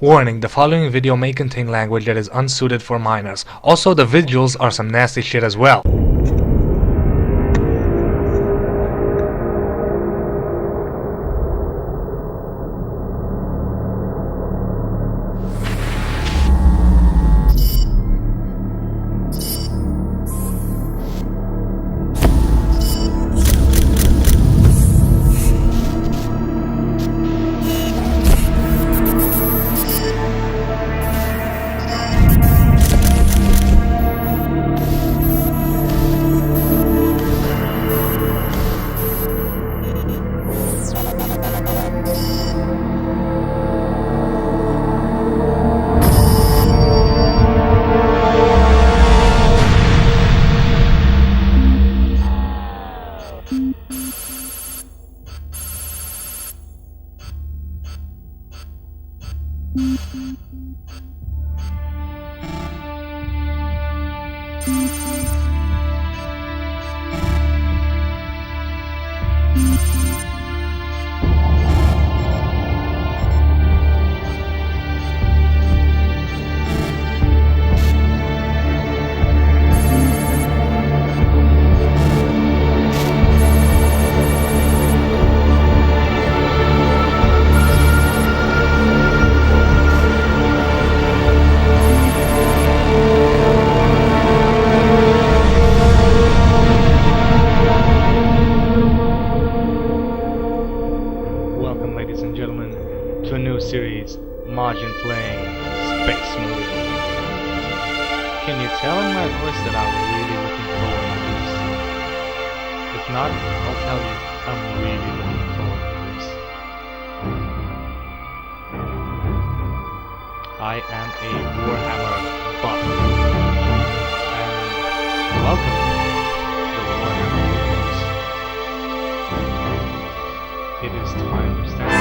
Warning, the following video may contain language that is unsuited for minors. Also, the visuals are some nasty shit as well. To a new series, Majin Playing Space Movie. Can you tell in my voice that I'm really looking forward to this? If not, I'll tell you, I'm really looking forward to this. I am a Warhammer buff, and welcome to the Warhammer Universe. It is time to stand up.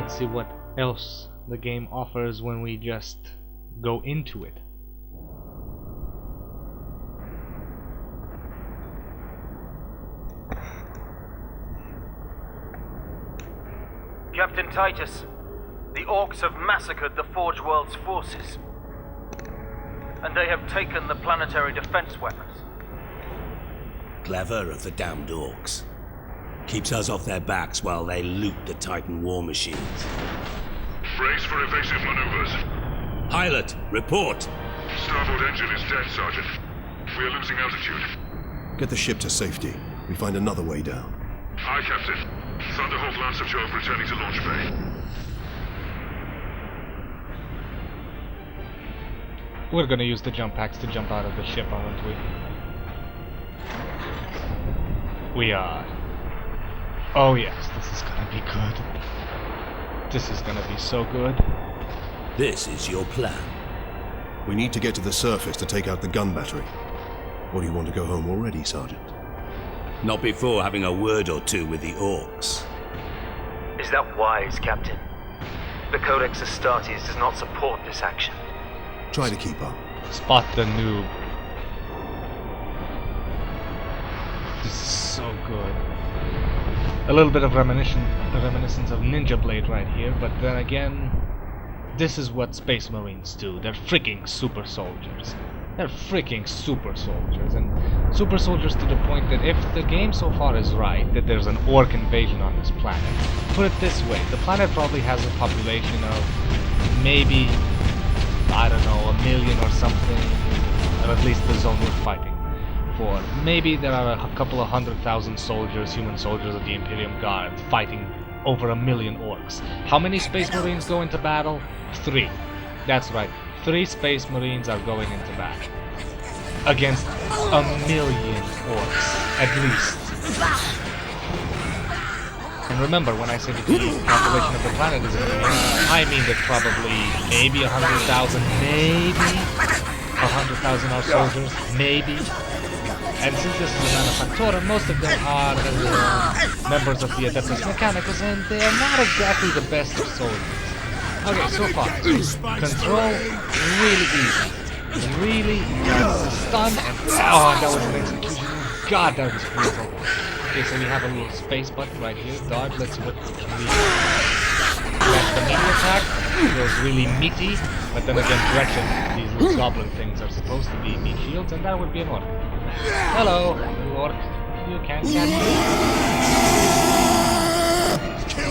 See what else the game offers when we just go into it. Captain Titus, the Orcs have massacred the Forge World's forces, and they have taken the planetary defense weapons. Clever of the damned Orcs. Keeps us off their backs while they loot the Titan war machines. Brace for evasive maneuvers. Pilot, report! Starboard engine is dead, Sergeant. We are losing altitude. Get the ship to safety. We find another way down. Aye, Captain. Thunderhawk Lance of Jove returning to launch bay. We're gonna use the jump packs to jump out of the ship, aren't we? We are. Oh yes, this is gonna be good. This is gonna be so good. This is your plan. We need to get to the surface to take out the gun battery. Or do you want to go home already, Sergeant? Not before having a word or two with the Orcs. Is that wise, Captain? The Codex Astartes does not support this action. Try to keep up. Spot the noob. This is so good. A little bit of reminiscence of Ninja Blade right here, but then again, this is what Space Marines do. They're freaking super soldiers. They're freaking super soldiers, and super soldiers to the point that if the game so far is right, that there's an orc invasion on this planet. Put it this way, the planet probably has a population of maybe, I don't know, 1 million or something, or at least the zone we're fighting for. Maybe there are a couple of 100,000 soldiers, human soldiers of the Imperium Guard, fighting over 1 million orcs. How many Space Marines go into battle? 3. That's right, 3 Space Marines are going into battle. Against 1 million orcs, at least. And remember, when I say that the population of the planet is 1 million, I mean that probably maybe 100,000, maybe 100,000 are soldiers, maybe. And since this is a manufacturer, most of them are members of the Adeptus Mechanicus, and they are not exactly the best of soldiers. Okay, so far, control, really easy. Really, that's a stun, and oh, that was an execution. God, that was brutal. Okay, so we have a little space button right here. Dodge, let's see what we can. That's the melee attack. It was really meaty, but then again, direction. These little goblin things are supposed to be meat shields, and that would be an orc. Hello, orc. You can't catch me.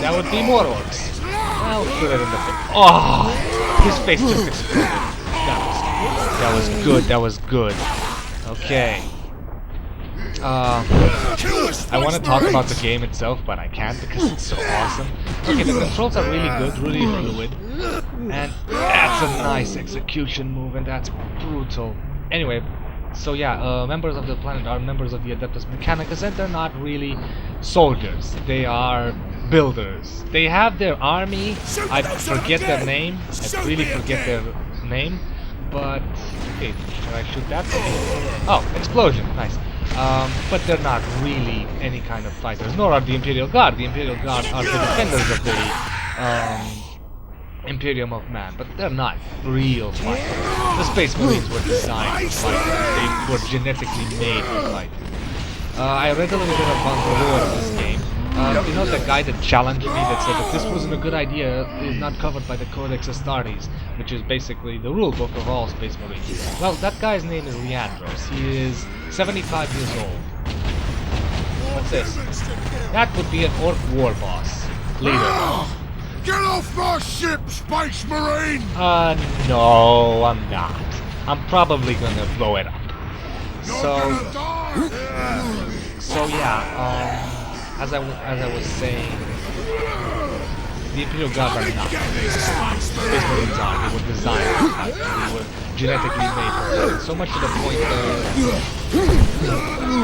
That would be more orcs. I'll shoot it in the face. Oh, his face just exploded. That was good. That was good. Okay. I want to talk about the game itself, but I can't because it's so awesome. Okay, the controls are really good, really fluid, and that's a nice execution move, and that's brutal. Anyway, so yeah, members of the planet are members of the Adeptus Mechanicus, and they're not really soldiers. They are builders. They have their army. I forget their name. I really forget their name. But okay, should I shoot that? Oh, explosion! Nice. But they're not really any kind of fighters, nor are the Imperial Guard. The Imperial Guard are the defenders of the Imperium of Man, but they're not real fighters. The Space Marines were designed to fight. They were genetically made to fight. I read a little bit about the lore of this game. You know the guy that challenged me that said that this wasn't a good idea is not covered by the Codex Astartes, which is basically the rule book of all Space Marines. Well, that guy's name is Leandros. He is 75 years old. What's this? That would be an Orc war boss. Leader. Get off my ship, Space Marine! No, I'm not. I'm probably gonna blow it up. So yeah, as I was saying, the Imperial Guard are not. Space Marines are. They were designed to fight. They were genetically made for that. So much to the point that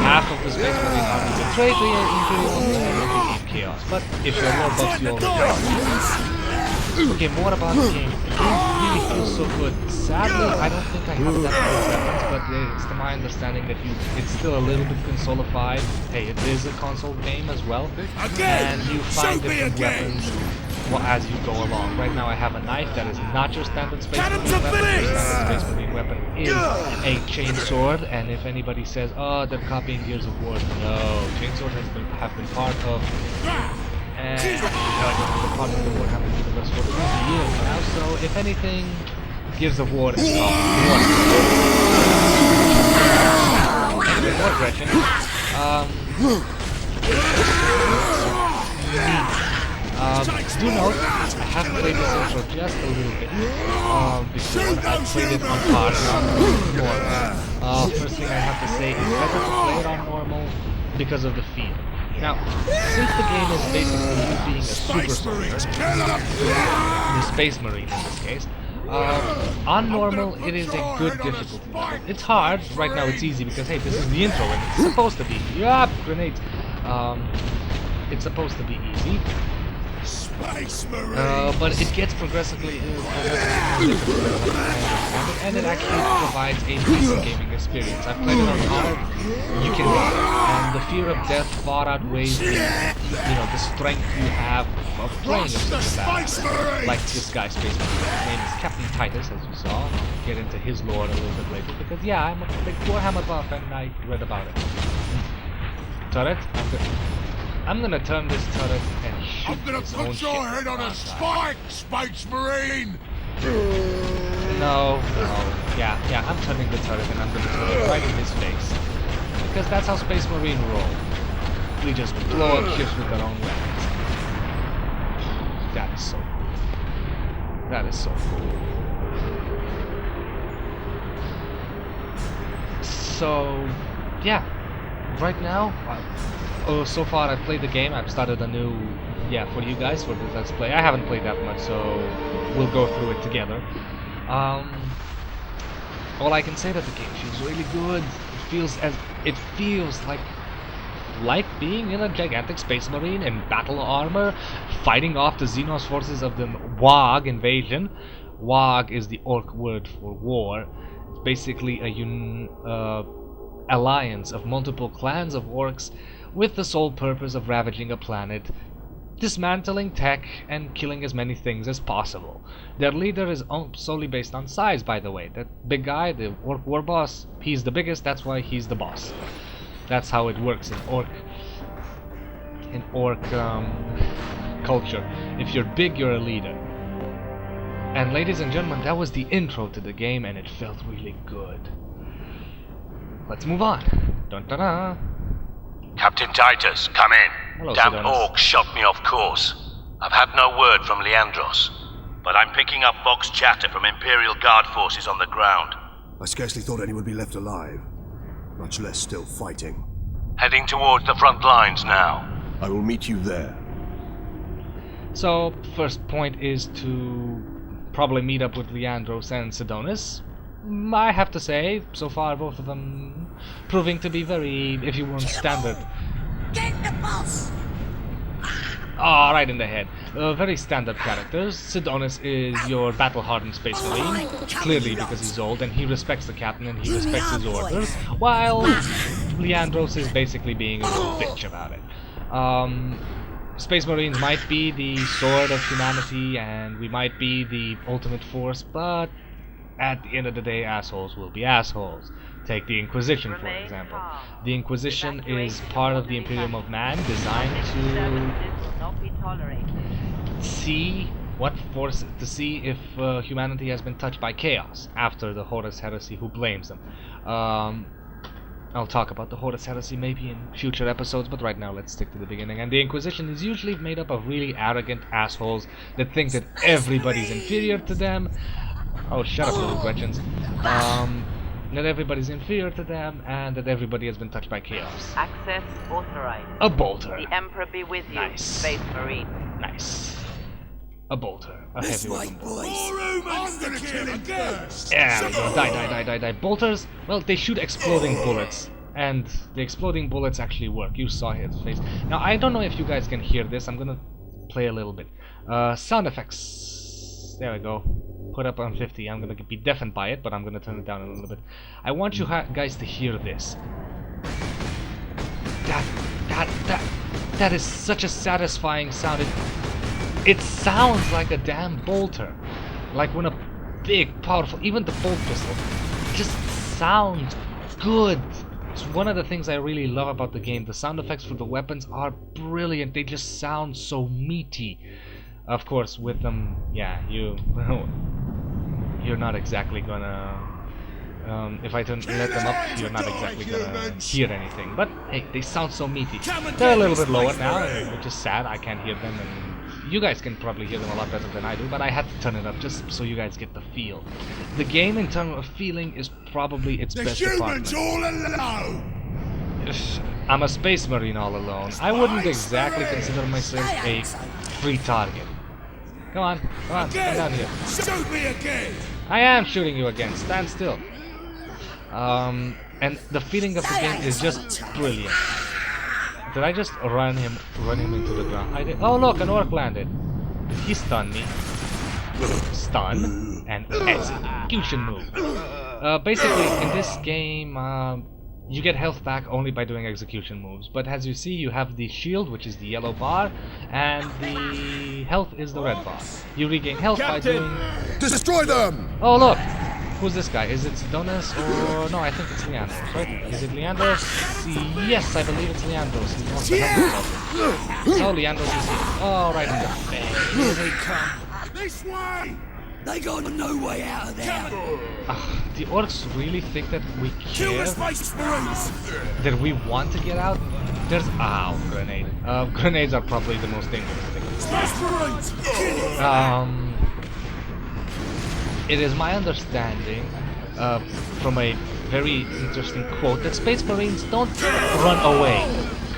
half of the Space Marine army betrayed the Imperial and became chaos. But if you're more buffs, you already know. Okay, more about the game. The game really feels so good. Sadly, I don't think I have that many weapons, but it's to my understanding that it's still a little bit consolified. Hey, it is a console game as well, and you find different weapons as you go along. Right now I have a knife that is not your standard Space Marine weapon. Your standard Space Marine weapon is a chainsword, and if anybody says, oh, they're copying Gears of War, no. Chainsword have been part of... And the part of the war happened to the rest for 20 years now, so if anything, Gears of War is more Gretchen. Do note, I have played this intro just a little bit before. I played it on hard, not normal. First thing I have to say, it's better to play it on normal because of the feel. Now, since the game is basically you being a super soldier, the Space Marine in this case, on normal it is a good difficulty level. It's hard, right now it's easy because hey, this is the intro and it's supposed to be. Yup, grenades. It's supposed to be easy. But it gets progressively more difficult, and it actually provides a decent gaming experience. I've played it on hard, you can run, and the fear of death far outweighs the strength you have of playing a super battle. Like this guy, Space Marine. His name is Captain Titus, as you saw. I'll get into his lore a little bit later, because yeah, I'm a big Warhammer buff and I read about it. Turret? I'm gonna turn this turret and shoot its own ship. I'm gonna put your head on a spike, Space Marine! No. Yeah, I'm turning the turret and I'm gonna throw it right in his face. Because that's how Space Marine roll. We just blow up ships with our own weapons. That is so cool. That is so cool. So, yeah. Right now, so far I've played the game. I've started a new, for you guys, for the Let's Play. I haven't played that much, so we'll go through it together. All I can say that the game feels really good. It feels like being in a gigantic Space Marine in battle armor, fighting off the Xenos forces of the Wog invasion. Wog is the Orc word for war. It's basically a alliance of multiple clans of orcs with the sole purpose of ravaging a planet dismantling tech and killing as many things as possible. Their leader is solely based on size, by the way. That big guy, the orc war boss, he's the biggest, that's why he's the boss. That's how it works in orc culture. If you're big, you're a leader. And ladies and gentlemen, that was the intro to the game, and it felt really good. Let's move on. Dun -da -da. Captain Titus, come in. Hello, Damn Xenos. orcs shot me off course. I've had no word from Leandros, but I'm picking up Vox chatter from Imperial Guard forces on the ground. I scarcely thought anyone would be left alive, much less still fighting. Heading towards the front lines now. I will meet you there. So, first point is to probably meet up with Leandros and Sidonis. I have to say, so far both of them proving to be very, if you want standard. Get the boss! Ah, right in the head. Very standard characters. Sidonis is your battle-hardened space marine, clearly because he's old and he respects the captain and he respects his orders, while Leandros is basically being a little bitch about it. Space Marines might be the sword of humanity and we might be the ultimate force, but at the end of the day, assholes will be assholes. Take the Inquisition, for example. The Inquisition is part of the Imperium of Man, designed to see what force, to see if humanity has been touched by chaos after the Horus Heresy. Who blames them? I'll talk about the Horus Heresy maybe in future episodes, but right now let's stick to the beginning. And the Inquisition is usually made up of really arrogant assholes that think that everybody's inferior to them. Oh, shut up, little Gretchens. That everybody's inferior to them, and that everybody has been touched by chaos. Access authorized. A bolter. The Emperor be with you, Nice. Space Marine. Nice. A bolter. A heavy weapon bolter. I'm gonna kill him first! There we go. Die. Bolters, well, they shoot exploding bullets. And the exploding bullets actually work. You saw his face. Now, I don't know if you guys can hear this. I'm gonna play a little bit. Sound effects. There we go. Put up on 50. I'm gonna be deafened by it, but I'm gonna turn it down a little bit. I want you guys to hear this. That is such a satisfying sound. It sounds like a damn bolter. Like when a big, powerful, even the bolt pistol, just sounds good. It's one of the things I really love about the game. The sound effects for the weapons are brilliant. They just sound so meaty. Of course, with them, yeah, you're not exactly gonna. If I let them up, you're not exactly gonna hear anything. But hey, they sound so meaty. They're a little bit lower now, which is sad. I can't hear them, and you guys can probably hear them a lot better than I do. But I had to turn it up just so you guys get the feel. The game, in terms of feeling, is probably its best department. all alone! I'm a space marine all alone. I wouldn't exactly consider myself a free target. Come on, come down here. Shoot me again! I am shooting you again. Stand still. And the feeling of the game is just brilliant. Did I just run him into the ground? I did. Oh look, an orc landed. He stunned me. Stun and execution move. Basically, in this game, you get health back only by doing execution moves. But as you see, you have the shield, which is the yellow bar, and the health is the red bar. You regain health by doing... Destroy them! Oh look! Who's this guy? Is it Sidonis or... No, I think it's Leandros, right? Is it Leandros? Yes, I believe it's Leandros. He wants to help. So Leandros is here. Oh, right in the face. Here they come! This way! They got no way out of there. The orcs really think that we Kill care? the Space Marines! That we want to get out? There's... Ow, grenade. Grenades are probably the most dangerous thing. Space Marines! Kill them! It is my understanding, from a very interesting quote, that Space Marines don't run away.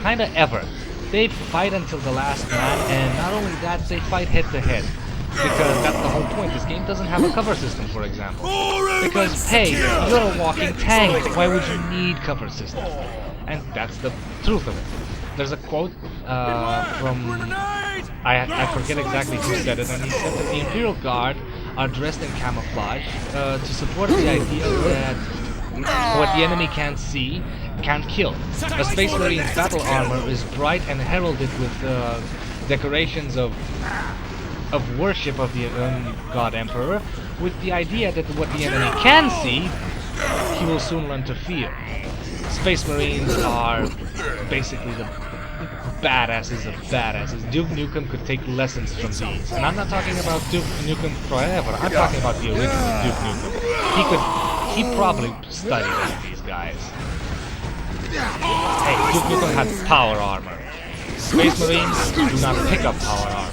Kinda ever. They fight until the last man, and not only that, they fight head to head. Because that's the whole point. This game doesn't have a cover system, for example. Because, hey, you're a walking tank. Why would you need cover systems? And that's the truth of it. There's a quote from... I forget exactly who said it, and he said that the Imperial Guard are dressed in camouflage to support the idea that what the enemy can't see can't kill. A Space Marine's battle armor is bright and heralded with decorations of worship of the God Emperor, with the idea that what the enemy can see, he will soon learn to fear. Space Marines are basically the badasses of badasses. Duke Nukem could take lessons from these. And I'm not talking about Duke Nukem Forever, I'm talking about the original Duke Nukem. He probably studied under these guys. Hey, Duke Nukem had power armor. Space Marines do not pick up power armor.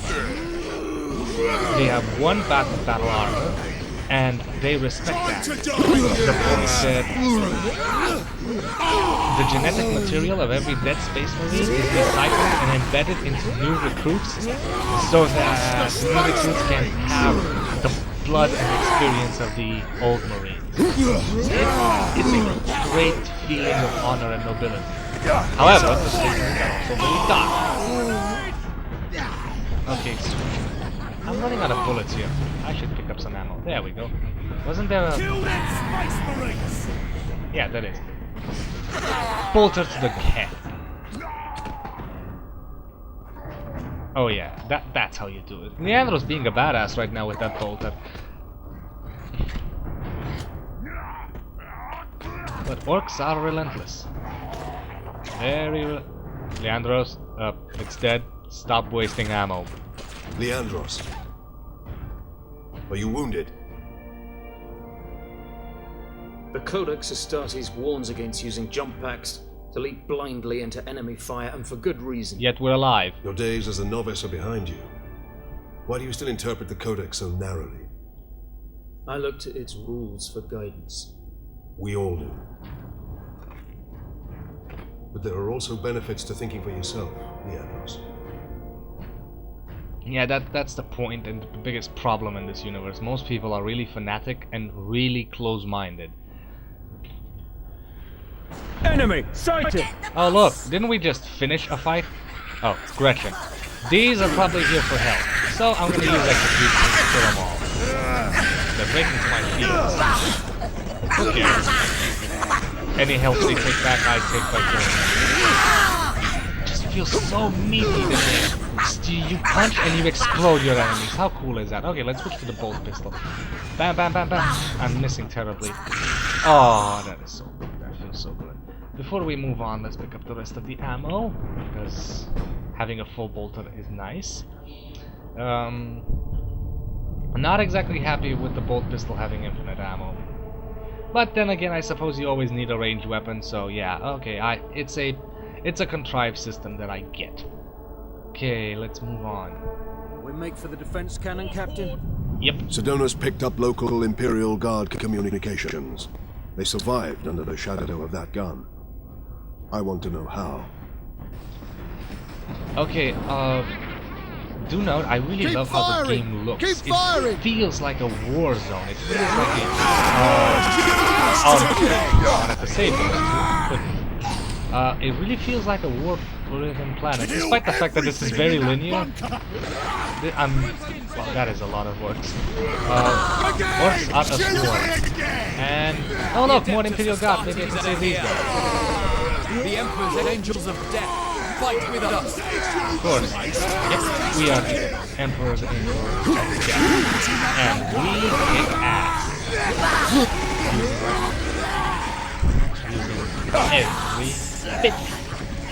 They have one battle armor, and they respect that. The point that the genetic material of every dead Space Marine is recycled and embedded into new recruits, so that new recruits can have the blood and experience of the old Marines. It's a great feeling of honor and nobility. However, the Space Marines are also really dark. Okay, sweet. I'm running out of bullets here. I should pick up some ammo. There we go. Wasn't there a... Kill them Space Marines! Yeah, that is. Bolter to the head. Oh yeah, that's how you do it. Leandro's being a badass right now with that bolter. But orcs are relentless. Leandros, it's dead. Stop wasting ammo. Leandros. Are you wounded? The Codex Astartes warns against using jump packs to leap blindly into enemy fire, and for good reason. Yet we're alive. Your days as a novice are behind you. Why do you still interpret the Codex so narrowly? I look to its rules for guidance. We all do. But there are also benefits to thinking for yourself, Leandros. Yeah, that's the point and the biggest problem in this universe. Most people are really fanatic and really close-minded. Enemy sighted! Oh look, didn't we just finish a fight? Oh, Gretchen. These are probably here for help, so I'm gonna use execution to kill them all. They're breaking to my shields. Who cares? Any help they take back, I take by killing them. It just feels so meaty that you punch and you explode your enemies. How cool is that? Okay, let's switch to the bolt pistol. Bam, bam, bam, bam. I'm missing terribly. Oh, that is so good. That feels so good. Before we move on, let's pick up the rest of the ammo, because having a full bolter is nice. I'm not exactly happy with the bolt pistol having infinite ammo. But then again, I suppose you always need a ranged weapon, so yeah, okay, it's a contrived system that I get. Okay, let's move on. We make for the defense cannon, Captain? Yep. Sedona's picked up local Imperial Guard communications. They survived under the shadow of that gun. I want to know how. Okay, do note, I really love how the game looks. It feels like a war zone. It feels like a... I have to say it really feels like a war-driven planet, despite the fact that this is very linear. Well, that is a lot of words. Orcs out of war. And... oh look, more Imperial Guard. Maybe I can save these guys. The Emperor's Angels of Death. Fight with us. Of course. Yes, we are the Emperor's Angels of Death. And we kick ass. Every bit.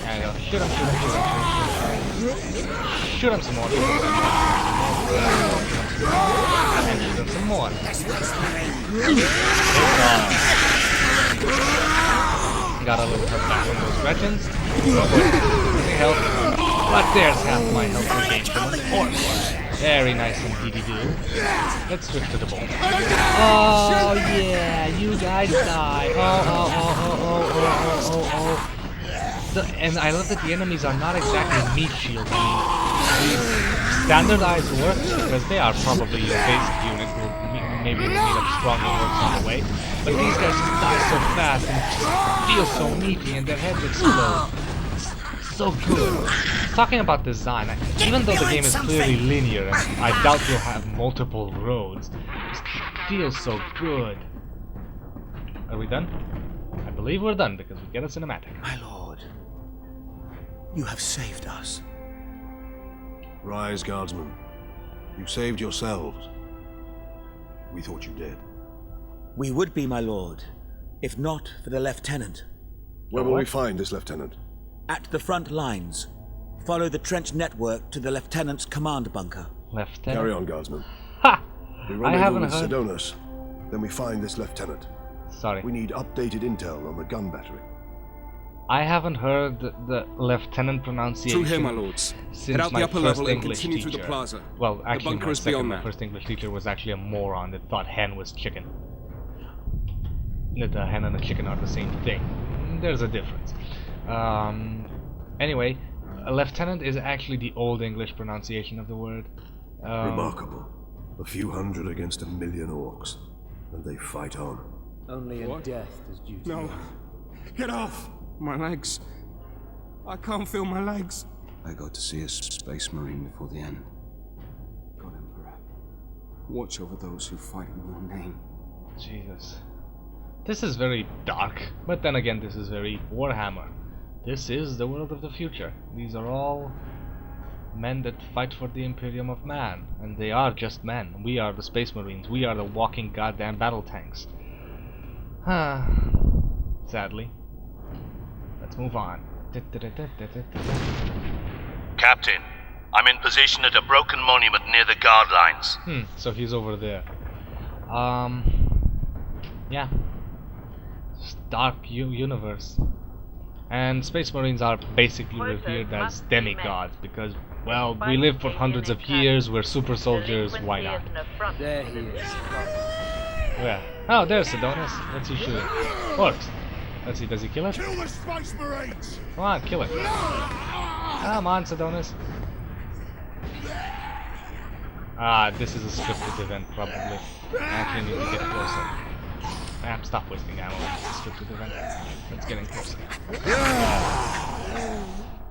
There you go. Shoot him, shoot him, shoot him, shoot him. Shoot him some more. And shoot him some more. Got a little help back from those Gretchens. Losing health. But there's half my health regained from the orc. Very nice indeedy do. Let's switch to the bolt. Oh yeah, you guys die. Oh. And I love that the enemies are not exactly meat shields. These standardized works, because they are probably your basic unit, maybe will meet up stronger works on the way. But these guys just die so fast and feel so meaty and their heads explode. So good. Talking about design, even though the game is clearly linear and I doubt you'll have multiple roads, it feels so good. Are we done? I believe we're done because we get a cinematic. My lord, you have saved us. Rise, guardsmen. You saved yourselves. We thought you did. We would be, my lord, if not for the lieutenant. Where will we find this lieutenant? At the front lines. Follow the trench network to the lieutenant's command bunker. Lieutenant? Carry on, guardsmen. Ha! We I rendezvous haven't with heard. Xenos. Then we find this lieutenant. Sorry. We need updated intel on the gun battery. I haven't heard the lieutenant pronunciation. Through here, my lords. Since Head out my the upper first level and English continue teacher. through the plaza. Well, actually, bunker my is second, beyond my that. first English teacher was actually a moron that thought hen was chicken. That the hen and the chicken are the same thing. There's a difference. Anyway, a lieutenant is actually the old English pronunciation of the word. Remarkable. A few hundred against 1 million orcs. And they fight on. Only in death does duty. No. Get off! My legs. I can't feel my legs. I got to see a space marine before the end. God, Emperor. Watch over those who fight in your name. Jesus. This is very dark, but then again, this is very Warhammer. This is the world of the future. These are all men that fight for the Imperium of Man, and they are just men. We are the Space Marines. We are the walking goddamn battle tanks. Sadly. Let's move on. Captain, I'm in position at a broken monument near the guard lines. So he's over there. Yeah. Dark universe. And Space Marines are basically revered as demigods because, well, we live for hundreds of years, we're super soldiers, why not? There he is. Where? Oh, there's Adonis. What's he shooting? Orcs. Let's see, does he kill it? Kill the Space Marines! Come on, kill it. Come on, Sedonis. This is a scripted event, probably. I actually need to get closer. Stop wasting ammo. It's a scripted event. Let's get in closer.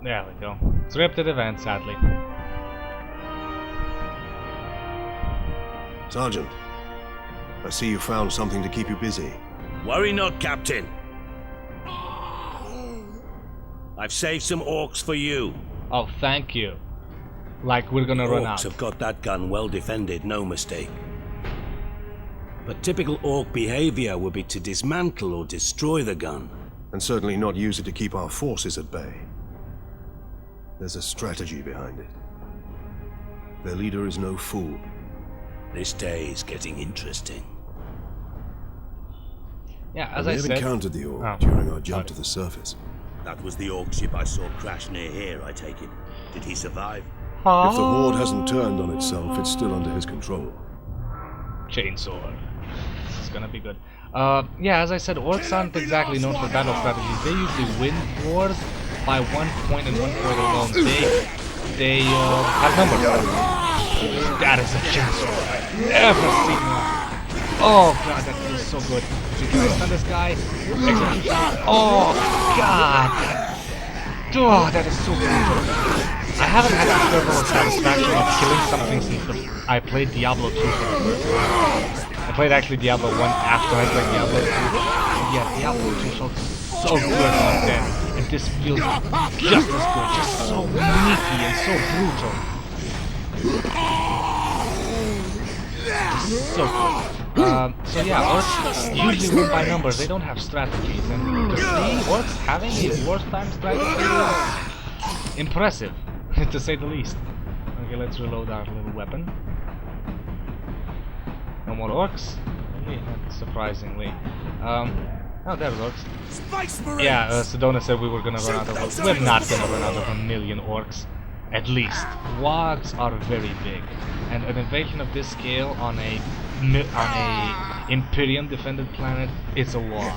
There we go. Scripted event, sadly. Sergeant, I see you found something to keep you busy. Worry not, Captain. I've saved some orcs for you. Oh, thank you. Like we're gonna run out. Orcs have got that gun well defended, no mistake. But typical orc behavior would be to dismantle or destroy the gun. And certainly not use it to keep our forces at bay. There's a strategy behind it. Their leader is no fool. This day is getting interesting. Yeah, as we I have said. encountered the orc during our jump to the surface. That was the orc ship I saw crash near here, I take it. Did he survive? If the horde hasn't turned on itself, it's still under his control. Chainsaw. This is gonna be good. Yeah, as I said, orcs aren't exactly known for battle strategies. They usually win wars by 1 point and 1 point alone. They have numbers. That is a chainsaw. I've never seen one. Oh god, that feels so good. Can I stun this guy? Execution. Oh god. Oh, that is so brutal. I haven't had this level of satisfaction of killing something since I played Diablo 2 for the first time. I played actually Diablo 1 after I played Diablo 2. And yeah, Diablo 2 felt so good back then. And this feels just as good, just so meaty and so brutal. Just so good. So yeah, orcs usually win by numbers. They don't have strategies. And to see orcs having a wartime strategy is impressive, to say the least. Okay, let's reload our little weapon. No more orcs? Surprisingly. Oh, there's orcs. Space Marines! Yeah, Sedona said we were gonna run out of orcs. We're not gonna run out of 1 million orcs. At least. Wogs are very big. And an invasion of this scale on a Imperium defended planet is a wog.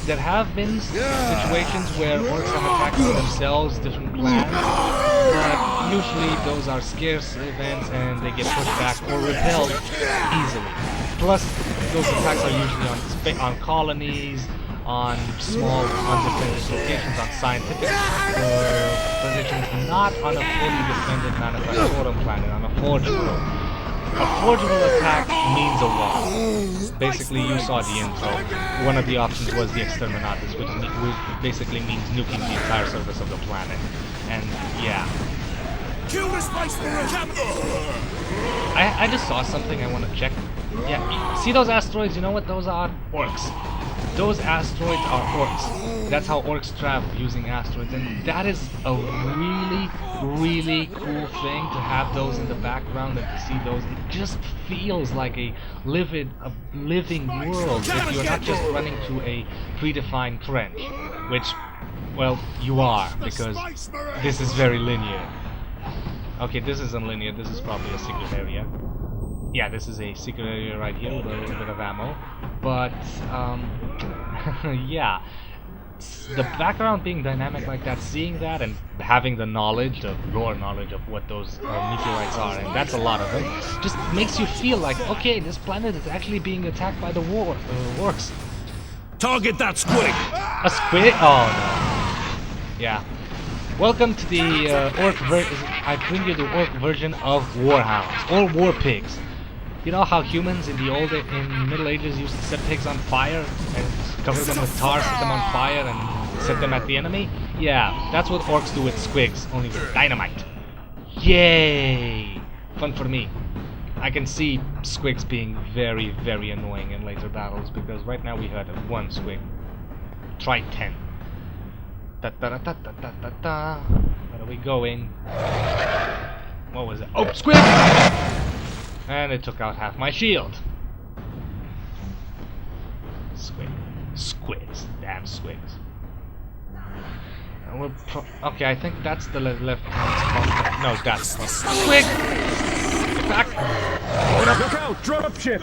There have been situations where orcs have attacked themselves, different clans, but usually those are scarce events and they get pushed back or repelled easily. Plus, those attacks are usually on colonies, on small undefended locations, on scientific positions, not on a fully defended Manifestorum planet, on a forgeable. A forgeable attack means a wall. Basically, you saw the intro. One of the options was the Exterminatus, which basically means nuking the entire surface of the planet. And yeah, Kill the Space Marine! I just saw something I want to check. Yeah, see those asteroids? You know what those are? Orcs. Those asteroids are orcs. That's how orcs travel, using asteroids, and that is a really, really cool thing to have those in the background and to see those. It just feels like a living world if you're not just running to a predefined trench, which, well, you are, because this is very linear. Okay, this isn't linear, this is probably a secret area. Yeah, this is a secret area right here with a little bit of ammo. But, yeah. The background being dynamic like that, seeing that and having the knowledge, the lore knowledge of what those meteorites are, and that's a lot of them, just makes you feel like, okay, this planet is actually being attacked by the orcs. Target that squid! A squid? Oh no. Yeah. Welcome to the orc version. I bring you the orc version of warhounds or war pigs. You know how humans in Middle Ages used to set pigs on fire and cover them with tar, set them on fire and set them at the enemy? Yeah, that's what orcs do with squigs, only with dynamite. Yay! Fun for me. I can see squigs being very, very annoying in later battles because right now we had one squig. Try 10. Da da da da da da da. Where are we going? What was it? Oh, squig! And it took out half my shield. Squigs. Damn squigs. And we're okay, I think that's the left hand. No, that's squig! Get back! Look out! Dropship!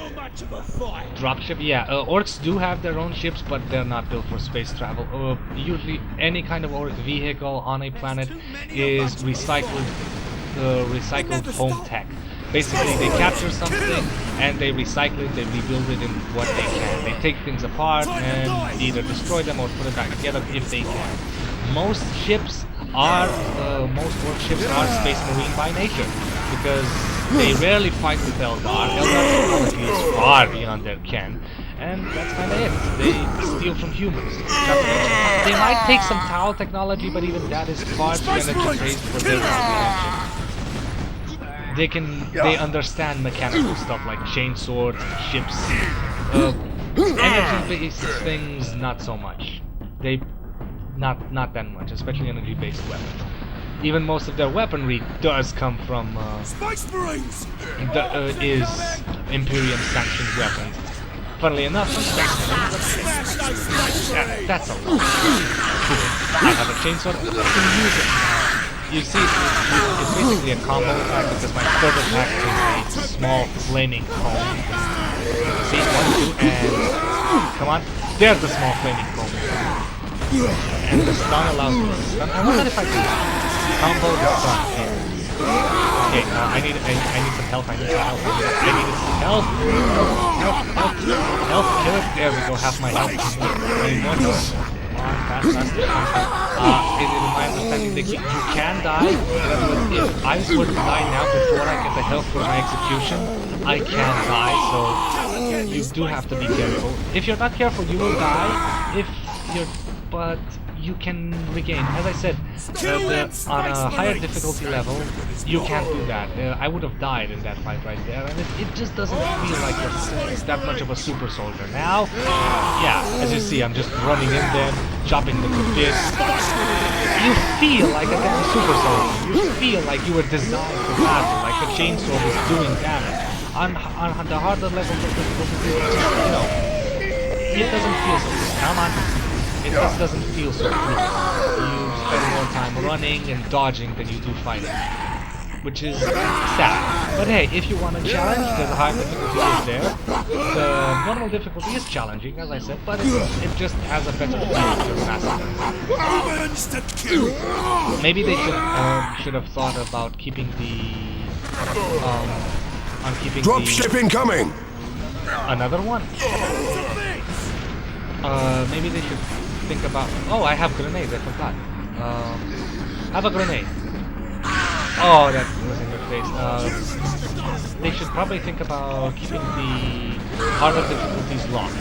Dropship, yeah. Orcs do have their own ships, but they're not built for space travel. Usually, any kind of orc vehicle on a planet is recycled home tech. Basically, they capture something and they recycle it, they rebuild it in what they can. They take things apart and either destroy them or put it back together if they can. Most orc ships are Space Marine by nature because they rarely fight with Eldar. Eldar technology is far beyond their ken, and that's kind of it. They steal from humans. They might take some Tau technology, but even that is far too energy-based for their comprehension. They understand mechanical stuff like chainswords, ships, energy-based things, not so much. Not that much, especially energy-based weapons. Even most of their weaponry does come from Space Marines! Is Imperium-sanctioned weapons. Funnily enough, that's a lot. I have a chainsaw. I can use it. You see, it's basically a combo attack because my third attack is a small flaming cone. See, 1, 2, and come on, there's the small flaming cone. And the stun allows me to stun. I wonder if I can combo the stun here. Okay, I need some health. I need some health. Health. Kill it. There we go. Half my health. I need more health. Fast. In my understanding, you can die. In other words, if I were to die now before I get the health for my execution, I can die. So you do have to be careful. If you're not careful, you will die. But you can regain. As I said, on a higher difficulty level, you can't do that. I would have died in that fight right there, and it just doesn't feel like you're that much of a super soldier. Now, yeah, as you see, I'm just running in there, chopping them to bits. You feel like a super soldier. You feel like you were designed for battle, like the chainsaw was doing damage. On the harder levels of difficulty, you know, it doesn't feel so good. Come on. It just doesn't feel so cool. You spend more time running and dodging than you do fighting, which is sad. But hey, if you want a challenge, there's a high difficulty is there. The normal difficulty is challenging, as I said, but it just has a better feel faster. Maybe they should have thought about keeping the Dropship incoming. Another one. Maybe they should think about... Oh, I have grenades, I forgot. Have a grenade. Oh, that was in your face. They should probably think about keeping the harder difficulties locked.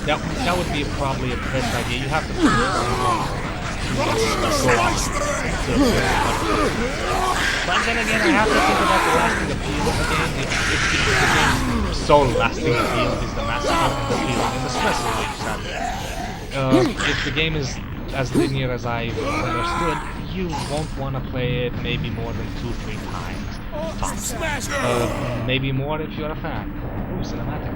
That would be probably a best idea. You have to go on. But then again, I have to think about the lasting appeal of the game. If the game's sole lasting appeal is the massacre and the feeling and the stress relief, sadly. If the game is as linear as I've understood, you won't want to play it maybe more than 2-3 times. Tops. Maybe more if you're a fan. Ooh, cinematic.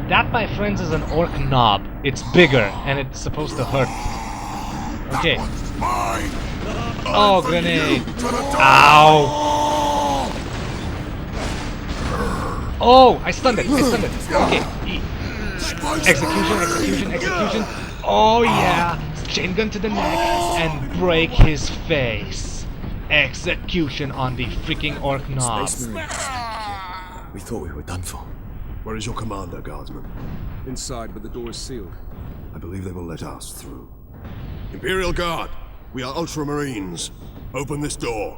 That, my friends, is an orc knob. It's bigger, and it's supposed to hurt. Okay. Oh, grenade! Ow! Oh, I stunned it. Okay. Execution. Oh yeah! Chain gun to the neck and break his face. Execution on the freaking orc knob. Space Marines. We thought we were done for. Where is your commander, guardsman? Inside, but the door is sealed. I believe they will let us through. Imperial Guard, we are Ultramarines. Open this door.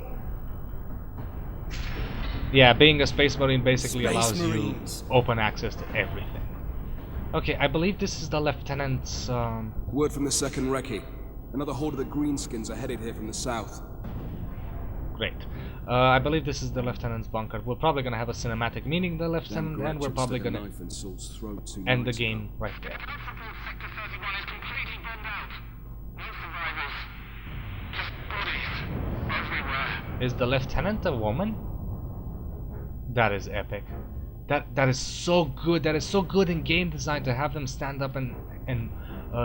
Yeah, being a Space Marine basically allows you open access to everything. Okay, I believe this is the Lieutenant's, Word from the second recce. Another horde of the Greenskins are headed here from the south. Great. I believe this is the Lieutenant's bunker. We're probably gonna have a cinematic meeting the Lieutenant, and we're probably gonna end the game right there. Is the Lieutenant a woman? That is epic. That is so good. That is so good in game design to have them stand up and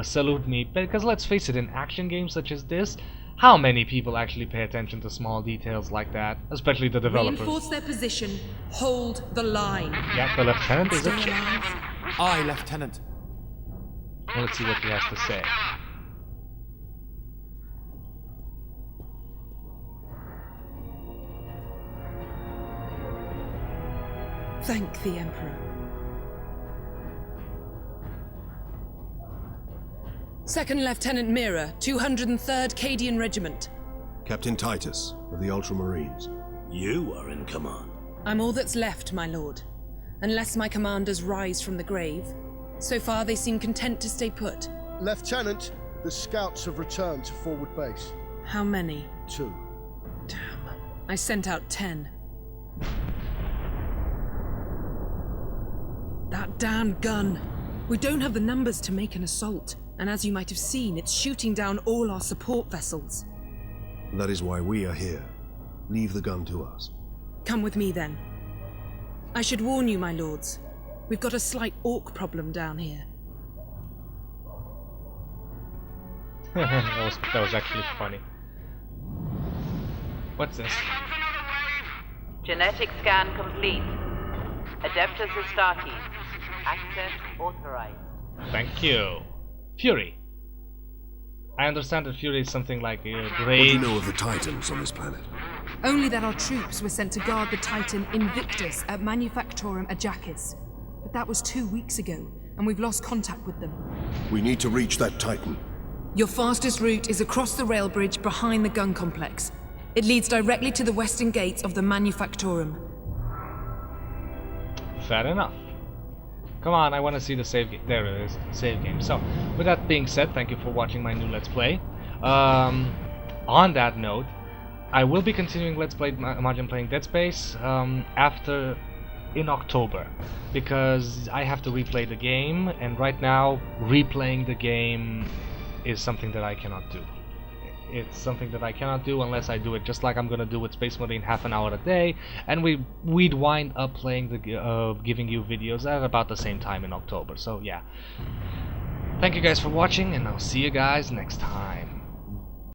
salute me. Because let's face it, in action games such as this, how many people actually pay attention to small details like that? Especially the developers. Reinforce their position. Hold the line. Yeah, the Lieutenant is a chick. Aye, Lieutenant. Well, let's see what he has to say. Thank the Emperor. Second Lieutenant Mira, 203rd Cadian Regiment. Captain Titus, of the Ultramarines. You are in command. I'm all that's left, my lord. Unless my commanders rise from the grave. So far, they seem content to stay put. Lieutenant, the scouts have returned to forward base. How many? 2. Damn. I sent out 10. That damn gun! We don't have the numbers to make an assault. And as you might have seen, it's shooting down all our support vessels. That is why we are here. Leave the gun to us. Come with me, then. I should warn you, my lords. We've got a slight orc problem down here. that was actually funny. What's this? Genetic scan complete. Adeptus Astartes. Access authorized. Thank you. Fury. I understand that Fury is something like a What do great... you know of the Titans on this planet? Only that our troops were sent to guard the Titan Invictus at Manufactorum Ajakis. But that was 2 weeks ago, and we've lost contact with them. We need to reach that Titan. Your fastest route is across the rail bridge behind the gun complex. It leads directly to the western gates of the Manufactorum. Fair enough. Come on, I want to see the save game. There it is, save game. So, with that being said, thank you for watching my new Let's Play. On that note, I will be continuing Let's Play Majin Playing Dead Space in October, because I have to replay the game, and right now, replaying the game is something that I cannot do. It's something that I cannot do unless I do it just like I'm gonna do with Space Marine half an hour a day, and we'd wind up playing the giving you videos at about the same time in October. So yeah, thank you guys for watching, and I'll see you guys next time.